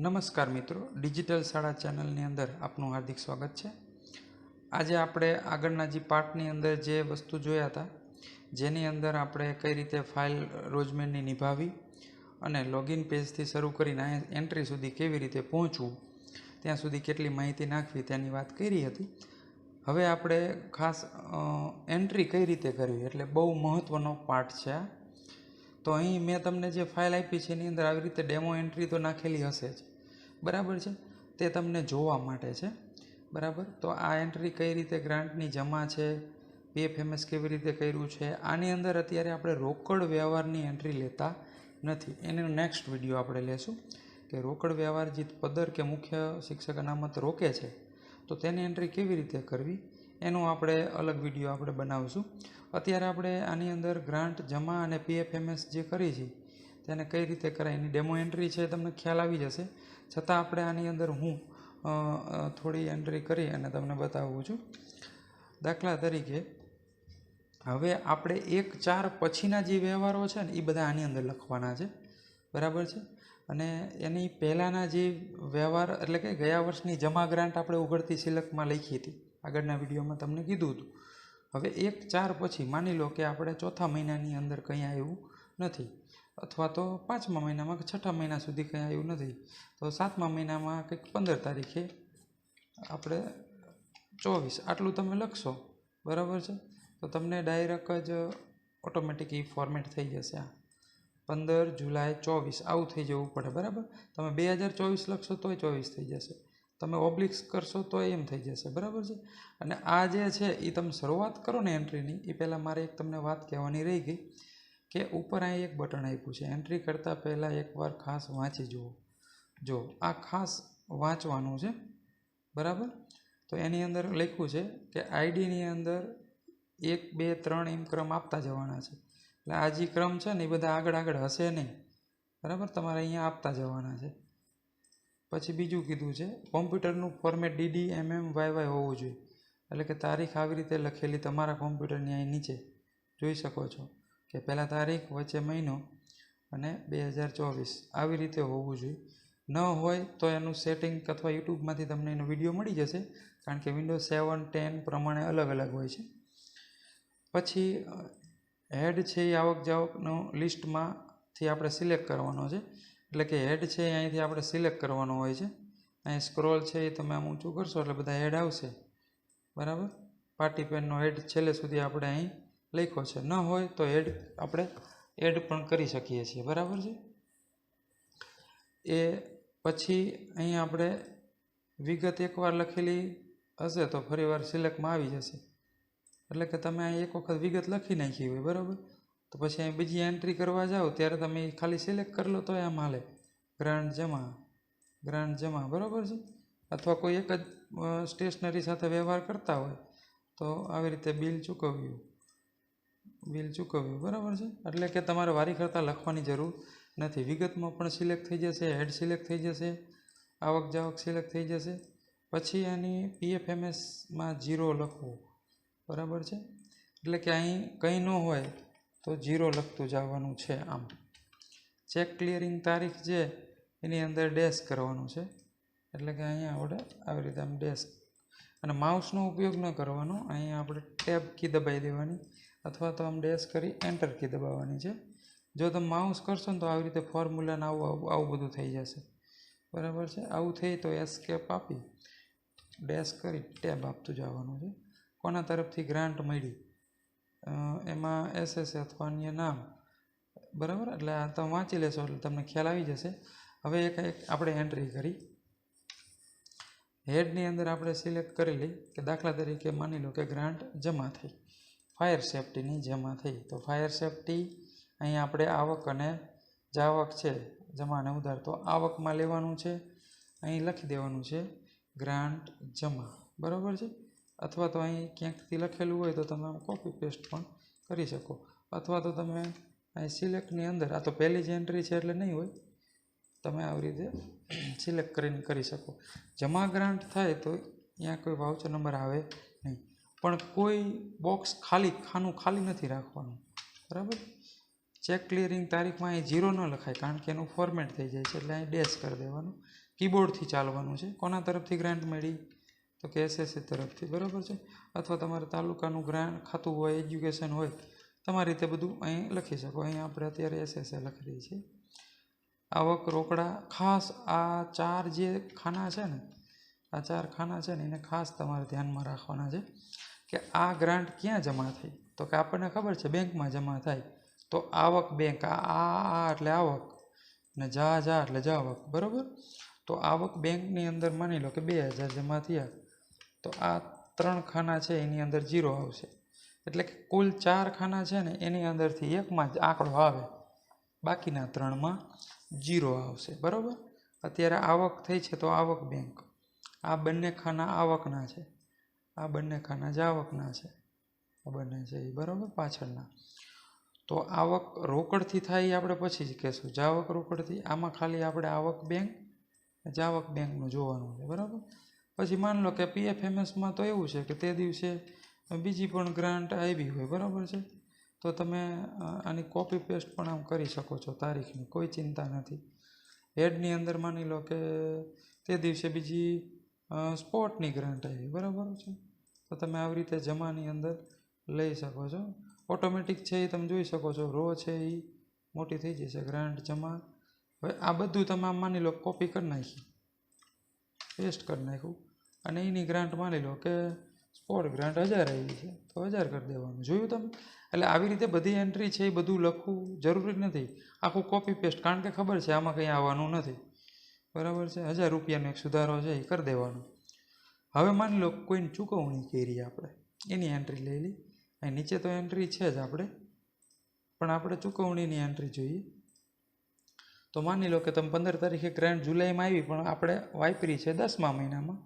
નમસ્કાર મિત્રો, ડિજિટલ શાળા ચેનલની અંદર આપનું હાર્દિક સ્વાગત છે। આજે આપણે આગળના જે પાર્ટની અંદર જે વસ્તુ જોયા હતા, જેની અંદર આપણે કઈ રીતે ફાઇલ રોજમેરની નિભાવી અને લોગિન પેજથી શરૂ કરીને એન્ટ્રી સુધી કેવી રીતે પહોંચવું, ત્યાં સુધી કેટલી માહિતી નાખવી તેની વાત કરી હતી। હવે આપણે ખાસ એન્ટ્રી કઈ રીતે કરવી, એટલે બહુ મહત્ત્વનો પાર્ટ છે આ। તો અહીં મેં તમને જે ફાઇલ આપી છે એની અંદર આવી રીતે ડેમો એન્ટ્રી તો નાખેલી હશે જ, બરાબર છે। તે તમને જોવા માટે છે, બરાબર। તો આ એન્ટ્રી કઈ રીતે ગ્રાન્ટની જમા છે, પીએફએમએસ કેવી રીતે કર્યું છે, આની અંદર અત્યારે આપણે રોકડ વ્યવહારની એન્ટ્રી લેતા નથી। એનો નેક્સ્ટ વિડીયો આપણે લેશું કે રોકડ વ્યવહાર જે પદર કે મુખ્ય શિક્ષક અનામત રોકે છે તો તેની એન્ટ્રી કેવી રીતે કરવી, એનો આપણે અલગ વિડીયો આપણે બનાવીશું। અત્યારે આપણે આની અંદર ગ્રાન્ટ જમા અને પીએફએમએસ જે કરી છે તેને કઈ રીતે કરાય એની ડેમો એન્ટ્રી છે તમને ખ્યાલ આવી જશે, છતાં આપણે આની અંદર હું થોડી એન્ટ્રી કરી અને તમને બતાવું છું। દાખલા તરીકે હવે આપણે 1/4 પછીના જે વ્યવહારો છે ને એ બધા આની અંદર લખવાના છે, બરાબર છે। અને એની પહેલાંના જે વ્યવહાર એટલે કે ગયા વર્ષની જમા ગ્રાન્ટ આપણે ઉઘડતી સિલકમાં લખી હતી, આગળના વિડીયોમાં તમને કીધું હતું। હવે 1/4 પછી માની લો કે આપણે ચોથા મહિનાની અંદર કંઈ આવ્યું નથી, અથવા તો 5મા મહિનામાં કે 6ઠા મહિના સુધી કંઈ આવ્યું નથી, તો 7મા મહિનામાં કંઈક 15 તારીખે આપણે 24 આટલું તમે લખશો, બરાબર છે। તો તમને ડાયરેક્ટ જ ઓટોમેટિક એ ફોર્મેટ થઈ જશે। આ 15 જુલાઈ 24 આવું થઈ જવું પડે, બરાબર। તમે 2024 લખશો તોય 24 થઈ જશે, તમે ઓબ્લિક્સ કરશો તો એમ થઈ જશે, બરાબર છે। અને આ જે છે એ તમે શરૂઆત કરો ને એન્ટ્રીની, એ પહેલાં મારે એક તમને વાત કહેવાની રહી ગઈ કે ઉપર અહીં એક બટન આપ્યું છે, એન્ટ્રી કરતાં પહેલાં એકવાર ખાસ વાંચી જુઓ। જો આ ખાસ વાંચવાનું છે, બરાબર। તો એની અંદર લખ્યું છે કે આઈડીની અંદર 1 2 3 એમ ક્રમ આપતા જવાના છે, એટલે આ જે ક્રમ છે ને એ બધા આગળ આગળ હશે નહીં, બરાબર, તમારે અહીંયા આપતા જવાના છે। પછી બીજું કીધું છે કોમ્પ્યુટરનું ફોર્મેટ DD MM YY હોવું જોઈએ, એટલે કે તારીખ આવી રીતે લખેલી તમારા કોમ્પ્યુટરની અહીં નીચે જોઈ શકો છો કે પહેલાં તારીખ, વચ્ચે મહિનો અને 2024 આવી રીતે હોવું જોઈએ। ન હોય તો એનું સેટિંગ અથવા યુટ્યુબમાંથી તમને એનો વિડીયો મળી જશે, કારણ કે વિન્ડોઝ 7 10 પ્રમાણે અલગ અલગ હોય છે। પછી હેડ છે એ આવક જાવકનો લિસ્ટમાંથી આપણે સિલેક્ટ કરવાનો છે, એટલે કે હેડ છે એ અહીંથી આપણે સિલેક્ટ કરવાનો હોય છે। અહીં સ્ક્રોલ છે એ તમે આમ ઊંચું કરશો એટલે બધા હેડ આવશે, બરાબર। પાર્ટી પેનનો હેડ છેલ્લે સુધી આપણે અહીં લખ્યો છે, ન હોય તો હેડ આપણે એડ પણ કરી શકીએ છીએ, બરાબર છે। એ પછી અહીં આપણે વિગત એકવાર લખેલી હશે તો ફરીવાર સિલેક્ટમાં આવી જશે, એટલે કે તમે અહીં એક વખત વિગત લખી નાખી હોય, બરાબર, તો પછી અહીં બીજી એન્ટ્રી કરવા જાઓ ત્યારે તમે ખાલી સિલેક્ટ કરી લો તો આમ હાલે, ગ્રાન્ટ જમા, બરાબર છે। અથવા કોઈ એક જ સ્ટેશનરી સાથે વ્યવહાર કરતા હોય તો આવી રીતે બિલ ચૂકવ્યું, બરાબર છે। એટલે કે તમારે વારી કરતાં લખવાની જરૂર નથી, વિગતમાં પણ સિલેક્ટ થઈ જશે, હેડ સિલેક્ટ થઈ જશે, આવક જાવક સિલેક્ટ થઈ જશે। પછી એની પીએફએમએસમાં 0 લખવું, બરાબર છે, એટલે કે અહીં કંઈ ન હોય તો 0 લખતું જવાનું છે। આમ ચેક ક્લિયરિંગ તારીખ છે એની અંદર ડેશ કરવાનું છે, એટલે કે અહીંયા આપણે આવી રીતે આમ ડેશ, અને માઉસનો ઉપયોગ ન કરવાનો, અહીંયા આપણે ટેબ કી દબાવી દેવાની અથવા તો આમ ડેશ કરી એન્ટર કી દબાવવાની છે। જો તમે માઉસ કરશો ને તો આવી રીતે ફોર્મ્યુલાને આવું બધું થઈ જશે, બરાબર છે। આવું થઈ તો એસ્કેપ આપી ડેશ કરી ટેબ આપતું જવાનું છે। કોના તરફથી ગ્રાન્ટ મળી, એમાં SS અથવા અન્ય નામ, બરાબર, એટલે આ તમે વાંચી લેશો એટલે તમને ખ્યાલ આવી જશે। હવે એક આપણે એન્ટ્રી કરી હેડની અંદર આપણે સિલેક્ટ કરી લઈ કે દાખલા તરીકે માની લો કે ગ્રાન્ટ જમા થઈ, ફાયર સેફ્ટીની જમા થઈ, તો ફાયર સેફ્ટી અહીં આપણે આવક અને જાવક છે, જમા અને ઉધાર, તો આવકમાં લેવાનું છે, અહીં લખી દેવાનું છે ગ્રાન્ટ જમા, બરાબર છે। અથવા તો અહીં ક્યાંકથી લખેલું હોય તો તમે કોપી પેસ્ટ પણ કરી શકો, અથવા તો તમે અહીં સિલેક્ટની અંદર, આ તો પહેલી જ એન્ટ્રી છે એટલે નહીં હોય, તમે આવી રીતે સિલેક્ટ કરીને કરી શકો। જમા ગ્રાન્ટ થાય તો અહીંયા કોઈ વાઉચર નંબર આવે નહીં, પણ કોઈ બોક્સ ખાનું ખાલી નથી રાખવાનું, બરાબર। ચેક ક્લિયરિંગ તારીખમાં અહીં 0 ન લખાય, કારણ કે એનું ફોર્મેટ થઈ જાય છે, એટલે અહીં ડેશ કરી દેવાનું. કીબોર્ડથી ચાલવાનું છે. કોના તરફથી ગ્રાન્ટ મળી? તો કે એસએસસી તરફથી, બરાબર છે. અથવા તમારે તાલુકાનું ગ્રાન્ટ ખાતું હોય, એજ્યુકેશન હોય, તમારી રીતે બધું અહીં લખી શકો. અહીં આપણે અત્યારે એસએસએ લખી દઈએ છીએ. આવક રોકડા, ખાસ આ 4 જે ખાના છે ને, આ 4 ખાના છે ને એને ખાસ તમારે ધ્યાનમાં રાખવાના છે કે આ ગ્રાન્ટ ક્યાં જમા થઈ. તો કે આપણને ખબર છે બેંકમાં જમા થાય, તો આવક બેંક, આ એટલે આવક, ને જા એટલે જાવક, બરાબર. તો આવક બેંકની અંદર માની લો કે 2000 જમા થયા, તો આ 3 ખાના છે એની અંદર 0 આવશે. એટલે કે કુલ 4 ખાના છે ને એની અંદરથી એકમાં જ આંકડો આવે, બાકીના 3માં 0 આવશે, બરાબર. અત્યારે આવક થઈ છે તો આવક બેંક, આ બંને ખાના આવકના છે, આ બંને ખાના જાવકના છે, આ બંને છે એ, બરાબર, પાછળના. તો આવક રોકડથી થાય એ આપણે પછી જ કહેશું. જાવક રોકડથી, આમાં ખાલી આપણે આવક બેંક, જાવક બેંકનું જોવાનું છે, બરાબર. પછી માન લો કે પીએફએમએસમાં તો એવું છે કે તે દિવસે બીજી પણ ગ્રાન્ટ આવી હોય, બરાબર છે. તો તમે આની કોપી પેસ્ટ પણ આમ કરી શકો છો તારીખની, કોઈ ચિંતા નથી. હેડની અંદર માની લો કે તે દિવસે બીજી સ્પોટની ગ્રાન્ટ આવી, બરાબર છે. તો તમે આવી રીતે જમાની અંદર લઈ શકો છો. ઓટોમેટિક છે એ તમે જોઈ શકો છો, રો છે એ મોટી થઈ જશે, ગ્રાન્ટ જમા. હવે આ બધું તમે આમ માની લો કોપી કરી નાખી, પેસ્ટ કરી નાખ્યું, અને એની ગ્રાન્ટ માની લો કે સ્પોટ ગ્રાન્ટ 1000 આવી છે, તો 1000 કરી દેવાનું. જોયું તમે? એટલે આવી રીતે બધી એન્ટ્રી છે એ બધું લખવું જરૂરી નથી, આખું કોપી પેસ્ટ, કારણ કે ખબર છે આમાં કંઈ આવવાનું નથી, બરાબર છે. 1000 રૂપિયાનો એક સુધારો છે એ કરી દેવાનો. હવે માની લો કોઈને ચૂકવણી કરી આપણે, એની એન્ટ્રી લઈ લી. અહીં નીચે તો એન્ટ્રી છે જ આપણે, પણ આપણે ચૂકવણીની એન્ટ્રી જોઈએ. તો માની લો કે તમે 15 તારીખે ગ્રાન્ટ જુલાઈમાં આવી, પણ આપણે વાપરી છે 10મા મહિનામાં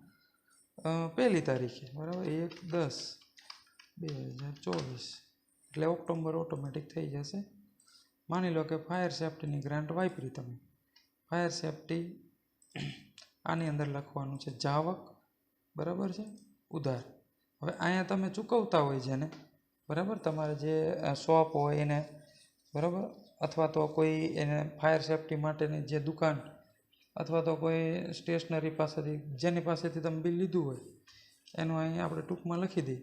1લી તારીખે, બરાબર, 1/10/2024, એટલે ઓક્ટોબર ઓટોમેટિક થઈ જશે. માની લો કે ફાયર સેફ્ટીની ગ્રાન્ટ વાપરી તમે, ફાયર સેફ્ટી આની અંદર લખવાનું છે જાવક, બરાબર છે, ઉધાર. હવે અહીંયા તમે ચૂકવતા હોય જેને, બરાબર, તમારે જે શોપ હોય એને, બરાબર, અથવા તો કોઈ એને ફાયર સેફ્ટી માટેની જે દુકાન, અથવા તો કોઈ સ્ટેશનરી પાસેથી, જેની પાસેથી તમે બિલ લીધું હોય એનું અહીં આપણે ટૂંકમાં લખી દઈએ.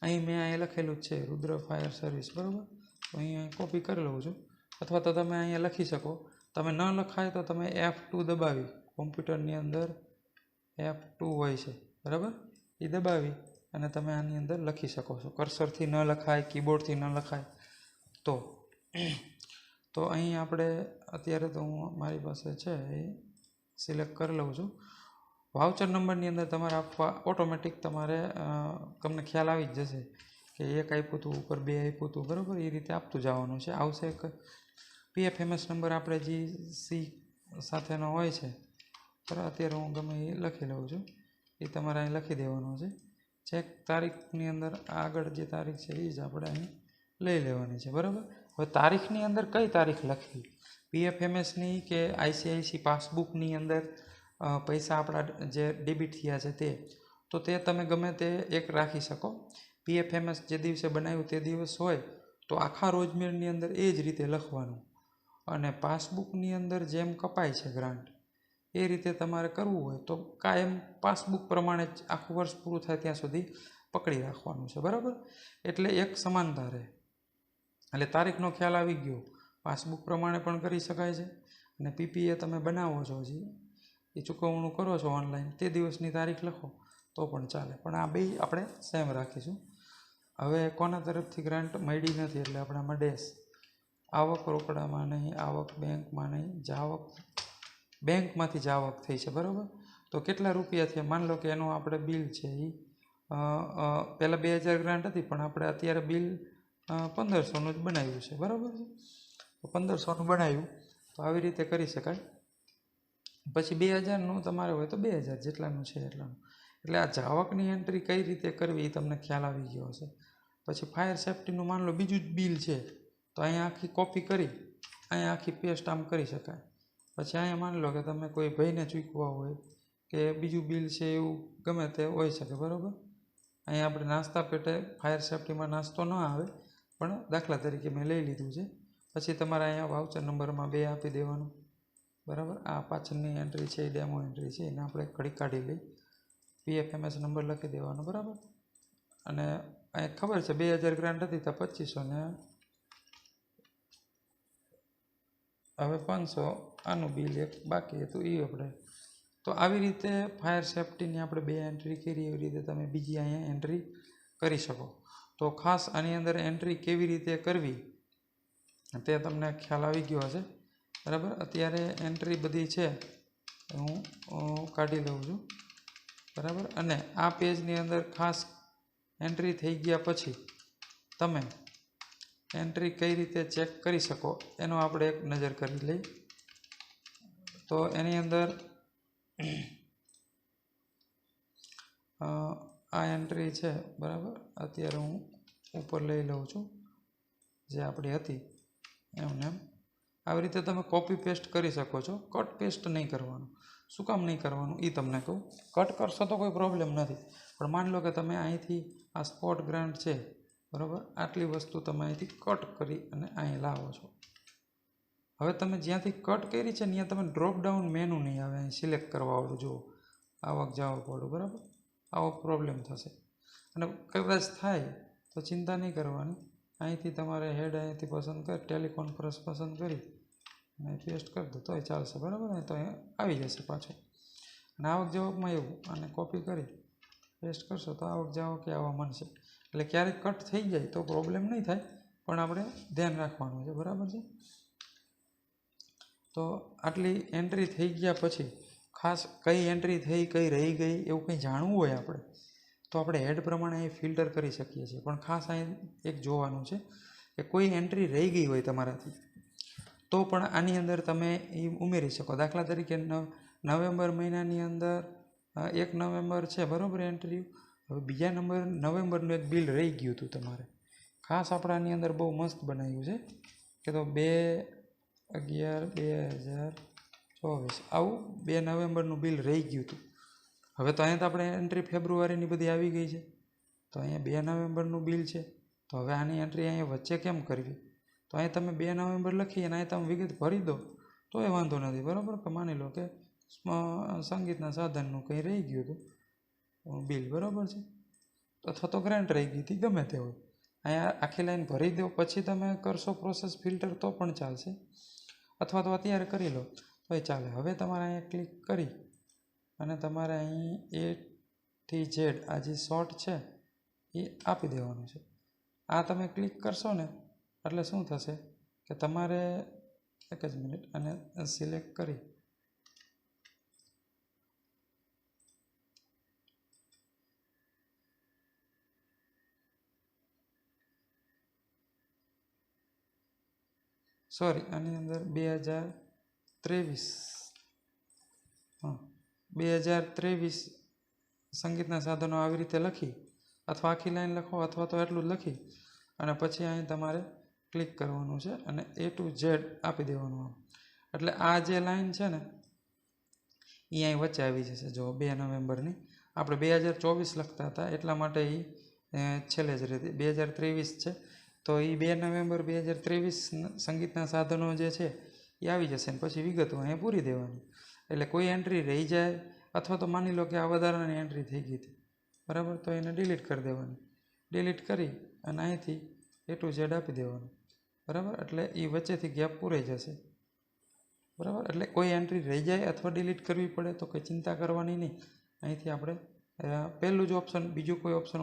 અહીં મેં અહીંયા લખેલું જ છે રુદ્ર ફાયર સર્વિસ, બરાબર. તો અહીંયા કોપી કરી લઉં છું. અથવા તો તમે અહીંયા લખી શકો. તમે ન લખાય તો તમે F2 દબાવી, કોમ્પ્યુટરની અંદર F2 હોય છે, બરાબર, એ દબાવી અને તમે આની અંદર લખી શકો છો. કર્સરથી ન લખાય, કીબોર્ડથી ન લખાય તો અહીં આપણે અત્યારે તો હું મારી પાસે છે એ સિલેક્ટ કરી લઉં છું. વાઉચર નંબરની અંદર તમારે આપવા ઓટોમેટિક તમારે તમને ખ્યાલ આવી જ જશે કે 1 આપ્યું હતું, ઉપર 2 આપ્યું હતું, બરાબર, એ રીતે આપતું જવાનું છે. આવશે એક પીએફએમએસ નંબર આપણે જે સી સાથેનો હોય છે, બરાબર, અત્યારે હું ગમે એ લખી લઉં છું, એ તમારે અહીં લખી દેવાનો છે. ચેક તારીખની અંદર આગળ જે તારીખ છે એ જ આપણે અહીં લઈ લેવાની છે, બરાબર. હવે તારીખની અંદર કઈ તારીખ લખવી, પીએફએમએસની કે આઈસીઆઈસી પાસબુકની અંદર પૈસા આપણા જે ડેબિટ થયા છે તે, તો તે તમે ગમે તે એક રાખી શકો. પીએફએમએસ જે દિવસે બનાવ્યું તે દિવસ હોય તો આખા રોજમેરની અંદર એ જ રીતે લખવાનું, અને પાસબુકની અંદર જેમ કપાય છે ગ્રાન્ટ એ રીતે તમારે કરવું હોય તો કાયમ પાસબુક પ્રમાણે જ આખું વર્ષ પૂરું થાય ત્યાં સુધી પકડી રાખવાનું છે, બરાબર. એટલે એક સમાનતા રહે. એટલે તારીખનો ખ્યાલ આવી ગયો, પાસબુક પ્રમાણે પણ કરી શકાય છે, અને પીપીએ તમે બનાવો છો હજી એ ચૂકવણું કરો છો ઓનલાઈન, તે દિવસની તારીખ લખો તો પણ ચાલે, પણ આ બે આપણે સેમ રાખીશું. હવે કોના તરફથી ગ્રાન્ટ મળી નથી એટલે આપણે આમાં ડેશ. આવક રોકડામાં નહીં, આવક બેંકમાં નહીં, જાવક બેંકમાંથી જાવક થઈ છે, બરાબર. તો કેટલા રૂપિયા થયા, માની લો કે એનું આપણે બિલ છે એ પહેલાં 2000 ગ્રાન્ટ હતી, પણ આપણે અત્યારે બિલ 1500નું જ બનાવ્યું છે, બરાબર છે. તો 1500નું બનાવ્યું તો આવી રીતે કરી શકાય. પછી 2000નું તમારે હોય તો 2000, જેટલાનું છે એટલાનું. એટલે આ જાવકની એન્ટ્રી કઈ રીતે કરવી એ તમને ખ્યાલ આવી ગયો હશે. પછી ફાયર સેફ્ટીનું માન લો બીજું જ બિલ છે, તો અહીંયા આખી કોપી કરી અહીંયા આખી પેસ્ટ આમ કરી શકાય. પછી અહીંયા માની લો કે તમે કોઈ ભાઈને ચૂકવા હોય કે બીજું બિલ છે એવું ગમે તે હોઈ શકે, બરાબર. અહીંયા આપણે નાસ્તા પેટે ફાયર સેફ્ટીમાં નાસ્તો ન આવે, પણ દાખલા તરીકે મેં લઈ લીધું છે. પછી તમારે અહીંયા વાઉચર નંબરમાં 2 આપી દેવાનું, બરાબર. આ પાછળની એન્ટ્રી છે એ ડેમો એન્ટ્રી છે, એને આપણે ઘડી કાઢી લઈ. PFMS નંબર લખી દેવાનો, બરાબર. અને અહીં ખબર છે 2000 ગ્રાન્ટ હતી તો 2500 ને હવે 500 આનું બિલ એક બાકી હતું એ આપણે. તો આવી રીતે ફાયર સેફ્ટીની આપણે 2 એન્ટ્રી કરી, એવી રીતે તમે બીજી અહીંયા એન્ટ્રી કરી શકો. તો ખાસ આની અંદર એન્ટ્રી કેવી રીતે કરવી તે તમને ખ્યાલ આવી ગયો હશે, બરાબર. અત્યારે એન્ટ્રી બધી છે હું કાઢી લઉં છું, બરાબર. અને આ પેજની અંદર ખાસ એન્ટ્રી થઈ ગયા પછી તમે એન્ટ્રી કઈ રીતે ચેક કરી શકો એનો આપણે એક નજર કરી લઈ. તો એની અંદર આ એન્ટ્રી છે, બરાબર. અત્યારે હું ઉપર લઈ લઉં છું જે આપણી હતી એમને એમ. આવી રીતે તમે કોપી પેસ્ટ કરી શકો છો. કટ પેસ્ટ નહીં કરવાનું. શું કામ નહીં કરવાનું એ તમને કહું. કટ કરશો તો કોઈ પ્રોબ્લેમ નથી, પણ માની લો કે તમે અહીંથી આ સ્પોટ ગ્રાન્ટ છે, બરાબર, આટલી વસ્તુ તમે અહીંથી કટ કરી અને અહીં લાવો છો. હવે તમે જ્યાંથી કટ કરી છે ને ત્યાં તમે ડ્રોપ ડાઉન મેનુ નહીં આવે, અહીં સિલેક્ટ કરવાવાળું જુઓ, આવક જાવકવાળું, બરાબર. આવો પ્રોબ્લેમ થશે. અને કદાચ થાય તો ચિંતા નહીં કરવાની. અહીંથી તમારે હેડ અહીંથી પસંદ કરી, ટેલિકોન્ફરન્સ પસંદ કરી અને પેસ્ટ કરી દો તોય ચાલશે, બરાબર. ને તો અહીંયા આવી જશે પાછું. અને આવક જાવકમાં એવું, અને કોપી કરી પેસ્ટ કરશો તો આવક જાવક આવવા મળશે. એટલે ક્યારેક કટ થઈ જાય તો પ્રોબ્લેમ નહીં થાય, પણ આપણે ધ્યાન રાખવાનું છે, બરાબર છે. તો આટલી એન્ટ્રી થઈ ગયા પછી ખાસ કઈ એન્ટ્રી થઈ, કઈ રહી ગઈ, એવું કંઈ જાણવું હોય આપણે તો આપણે હેડ પ્રમાણે અહીં ફિલ્ટર કરી શકીએ છીએ. પણ ખાસ અહીં એક જોવાનું છે કે કોઈ એન્ટ્રી રહી ગઈ હોય તમારાથી તો પણ આની અંદર તમે એ ઉમેરી શકો. દાખલા તરીકે નવેમ્બર મહિનાની અંદર 1 નવેમ્બર છે, બરાબર, એન્ટ્રી. હવે બીજા નવેમ્બરનું એક બિલ રહી ગયું હતું તમારે. ખાસ આપણે આની અંદર બહુ મસ્ત બનાવ્યું છે કે તો 2/11/2024 આવું 2 નવેમ્બરનું બિલ રહી ગયું હતું. હવે તો અહીંયા તો આપણે એન્ટ્રી ફેબ્રુઆરીની બધી આવી ગઈ છે, તો અહીંયા 2 નવેમ્બરનું બિલ છે. તો હવે આની એન્ટ્રી અહીંયા વચ્ચે કેમ કરવી? તો અહીં તમે 2 નવેમ્બર લખી અને અહીં તમે વિગત ભરી દો તો એ વાંધો નથી, બરાબર. કે માની લો કે સંગીતના સાધનનું કંઈ રહી ગયું હતું બિલ, બરાબર છે, અથવા તો ગ્રાન્ટ રહી ગઈ હતી, ગમે તે હોય. અહીંયા આખી લાઈન ભરી દો પછી તમે કરશો પ્રોસેસ ફિલ્ટર તો પણ ચાલશે, અથવા તો અત્યારે કરી લો તો એ ચાલે. હવે તમારે અહીંયા ક્લિક કરી અને તમારે અહીં A થી Z આ જે શોર્ટ છે એ આપી દેવાનું છે. આ તમે ક્લિક કરશો ને એટલે શું થશે કે તમારે એક જ મિનિટ અને સિલેક્ટ કરી આની અંદર 2023 2023 સંગીતના સાધનો આવી રીતે લખી, અથવા આખી લાઈન લખો અથવા તો એટલું જ લખી અને પછી અહીં તમારે ક્લિક કરવાનું છે અને A to Z આપી દેવાનું આમ. એટલે આ જે લાઈન છે ને એ અહીં વચ્ચે આવી જશે. જો 2 નવેમ્બરની આપણે 2024 લખતા હતા એટલા માટે એ છેલ્લે જ રહેતી. 2023 છે તો એ 2 નવેમ્બર 2023 સંગીતના સાધનો જે છે એ આવી જશે ને પછી વિગતો અહીંયા પૂરી દેવાની. એટલે કોઈ એન્ટ્રી રહી જાય અથવા તો માની લો કે આ વધારાની એન્ટ્રી થઈ ગઈ હતી, બરાબર, તો એને ડિલીટ કરી દેવાની. ડિલીટ કરી અને અહીંથી A to Z આપી દેવાનું, બરાબર. એટલે એ વચ્ચેથી ગેપ પૂરાઈ જશે, બરાબર. એટલે કોઈ એન્ટ્રી રહી જાય અથવા ડિલીટ કરવી પડે તો કંઈ ચિંતા કરવાની નહીં. અહીંથી આપણે પહેલું જ ઓપ્શન, બીજું કોઈ ઓપ્શન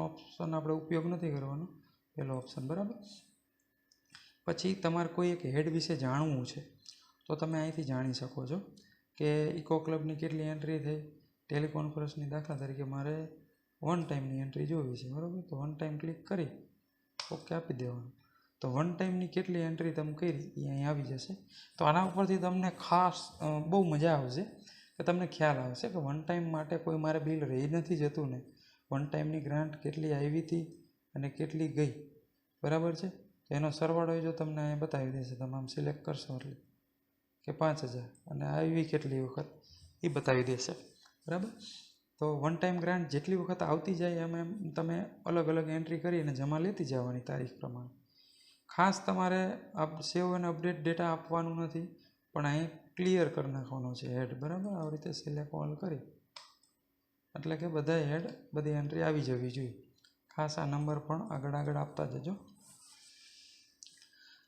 આપણે ઉપયોગ નથી કરવાનો, પહેલો ઓપ્શન, બરાબર. પછી તમારે કોઈ એક હેડ વિશે જાણવું છે તો તમે અહીંથી જાણી શકો છો કે ઇકો ક્લબની કેટલી એન્ટ્રી થઈ. ટેલિકોન્ફરન્સની દાખલા તરીકે મારે 1 ટાઈમની એન્ટ્રી જોવી છે, બરાબર. તો 1 ટાઈમ ક્લિક કરી ઓકે આપી દેવાનું. તો 1 ટાઈમની કેટલી એન્ટ્રી તમે કરી એ અહીં આવી જશે. તો આના ઉપરથી તમને ખાસ બહુ મજા આવશે કે તમને ખ્યાલ આવશે કે 1 ટાઈમ માટે કોઈ મારે બિલ રહી નથી જતું ને. 1 ટાઈમની ગ્રાન્ટ કેટલી આવી હતી અને કેટલી ગઈ, બરાબર છે. તો એનો સરવાળો જો તમને અહીંયા બતાવી દેશે. તમે આમ સિલેક્ટ કરશો એટલે કે 5000 અને આવી કેટલી વખત એ બતાવી દેશે, બરાબર. તો 1 ટાઈમ ગ્રાન્ટ જેટલી વખત આવતી જાય એમ તમે અલગ અલગ એન્ટ્રી કરી અને જમા લેતી જવાની તારીખ પ્રમાણે. ખાસ તમારે સેવ અને અપડેટ ડેટા આપવાનું નથી, પણ અહીં ક્લિયર કરી નાખવાનો છે હેડ, બરાબર. આવી રીતે સિલેક્ટ ઓલ કરી એટલે કે બધા હેડ બધી એન્ટ્રી આવી જવી જોઈએ. ખાસ આ નંબર પણ આગળ આપતા જજો.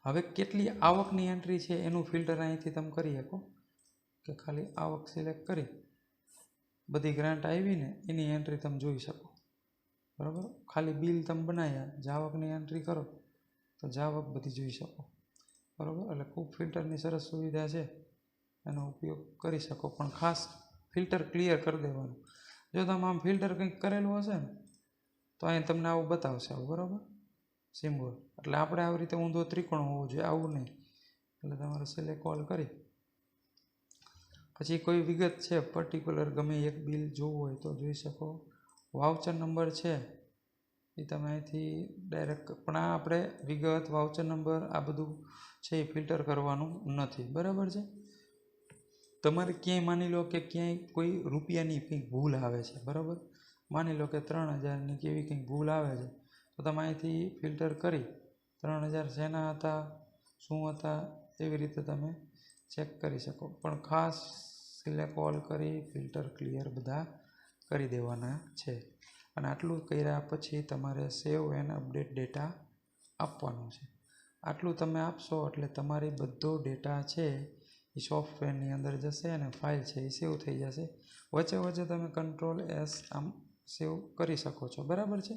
હવે કેટલી આવકની એન્ટ્રી છે એનું ફિલ્ટર અહીંથી તમે કરી શકો કે ખાલી આવક સિલેક્ટ કરી બધી ગ્રાન્ટ આવીને એની એન્ટ્રી તમે જોઈ શકો, બરાબર. ખાલી બિલ તમે બનાવ્યા, જાવકની એન્ટ્રી કરો તો જાવક બધી જોઈ શકો, બરાબર. એટલે ખૂબ ફિલ્ટરની સરસ સુવિધા છે, એનો ઉપયોગ કરી શકો. પણ ખાસ ફિલ્ટર ક્લિયર કરી દેવાનું. જો તમે આમ ફિલ્ટર કંઈક કરેલું હશે ને તો અહીં તમને આવું બતાવશે, આવું, બરાબર, સિમ્બોલ. એટલે આપણે આવી રીતે ઊંધો ત્રિકોણ હોવો જોઈએ, આવું નહીં. એટલે તમારે સિલેક્ટ ઓલ કરી પછી કોઈ વિગત છે પર્ટિક્યુલર ગમે એક બિલ જોવું હોય તો જોઈ શકો. વાઉચર નંબર છે એ તમે અહીંથી ડાયરેક્ટ, પણ આ આપણે વિગત, વાઉચર નંબર આ બધું છે એ ફિલ્ટર કરવાનું નથી, બરાબર છે. તમારે ક્યાંય માની લો કે ક્યાંય કોઈ રૂપિયાની કંઈક ભૂલ આવે છે, બરાબર. માની લો કે 3000ની કેવી કંઈક ભૂલ આવે છે તો તમે અહીંથી ફિલ્ટર કરી 3000 શેના હતા, શું હતા, એવી રીતે તમે ચેક કરી શકો. પણ ખાસ સિલેક્ટ ઓલ કરી ફિલ્ટર ક્લિયર બધા કરી દેવાના છે. અને આટલું કર્યા પછી તમારે સેવ એન્ડ અપડેટ ડેટા આપવાનું છે. આટલું તમે આપશો એટલે તમારી બધો ડેટા છે એ સોફ્ટવેરની અંદર જશે અને ફાઇલ છે એ સેવ થઈ જશે. વચ્ચે વચ્ચે તમે Ctrl+S આમ સેવ કરી શકો છો, બરાબર છે.